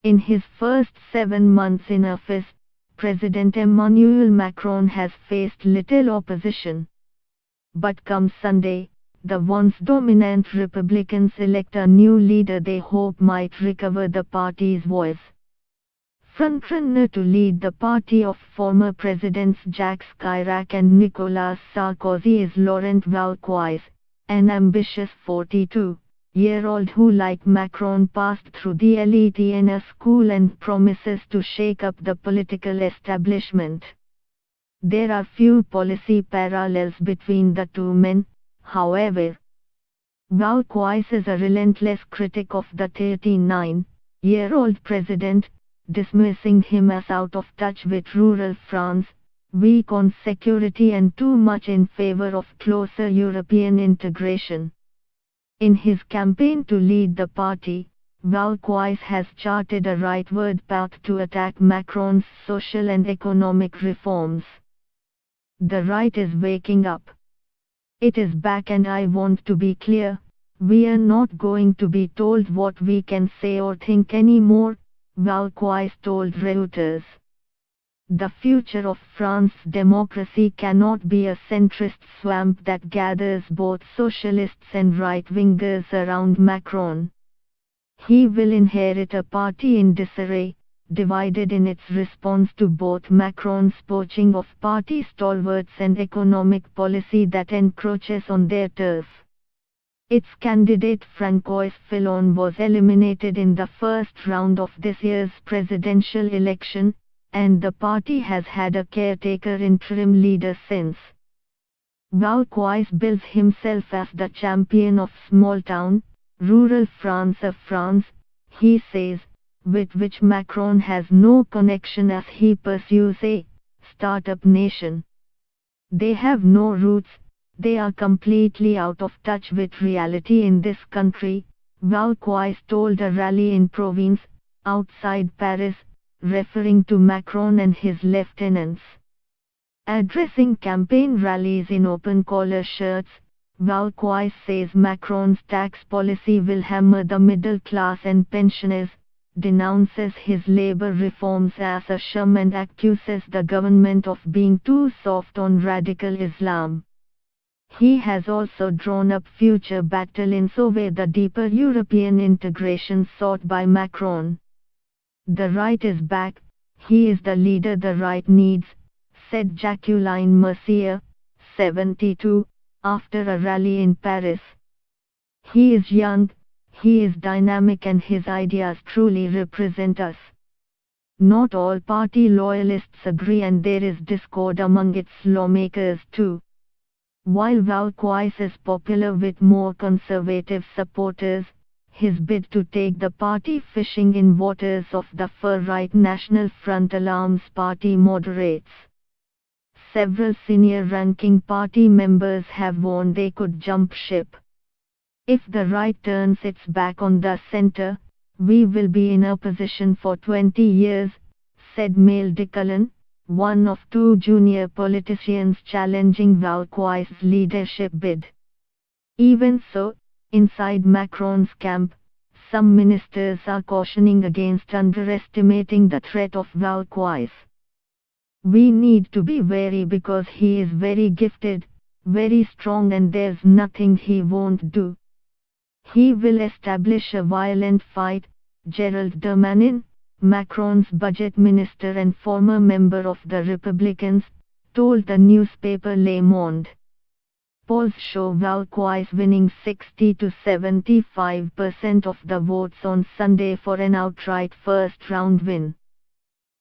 In his first 7 months in office, President Emmanuel Macron has faced little opposition. But come Sunday, the once dominant Republicans elect a new leader they hope might recover the party's voice. Frontrunner to lead the party of former Presidents Jacques Chirac and Nicolas Sarkozy is Laurent Wauquiez, an ambitious 42-year-old who, like Macron, passed through the elite ENA school and promises to shake up the political establishment. There are few policy parallels between the two men, however. Wauquiez is a relentless critic of the 39-year-old president, dismissing him as out of touch with rural France, weak on security and too much in favor of closer European integration. In his campaign to lead the party, Wauquiez has charted a rightward path to attack Macron's social and economic reforms. The right is waking up. It is back, and I want to be clear, we are not going to be told what we can say or think anymore, Wauquiez told Reuters. The future of France's democracy cannot be a centrist swamp that gathers both socialists and right-wingers around Macron. He will inherit a party in disarray, divided in its response to both Macron's poaching of party stalwarts and economic policy that encroaches on their turf. Its candidate François Fillon was eliminated in the first round of this year's presidential election, and the party has had a caretaker interim leader since. Wauquiez bills himself as the champion of small-town, rural France, a France, he says, with which Macron has no connection as he pursues a startup nation. They have no roots, they are completely out of touch with reality in this country, Wauquiez told a rally in Provence, outside Paris, referring to Macron and his lieutenants. Addressing campaign rallies in open-collar shirts, Wauquiez says Macron's tax policy will hammer the middle class and pensioners, denounces his labor reforms as a sham and accuses the government of being too soft on radical Islam. He has also drawn up future battle in survey the deeper European integration sought by Macron. The right is back, he is the leader the right needs, said Jacqueline Mercier, 72, after a rally in Paris. He is young, he is dynamic, and his ideas truly represent us. Not all party loyalists agree, and there is discord among its lawmakers too. While Wauquiez is popular with more conservative supporters, his bid to take the party fishing in waters of the far-right National Front alarms party moderates. Several senior-ranking party members have warned they could jump ship. If the right turns its back on the center, we will be in opposition for 20 years, said Maël Decullen, one of two junior politicians challenging Wauquiez's leadership bid. Even so, inside Macron's camp, some ministers are cautioning against underestimating the threat of Wauquiez. We need to be wary because he is very gifted, very strong, and there's nothing he won't do. He will establish a violent fight, Gérald Darmanin, Macron's budget minister and former member of the Republicans, told the newspaper Le Monde. Polls show Wauquiez winning 60 to 75% of the votes on Sunday for an outright first-round win.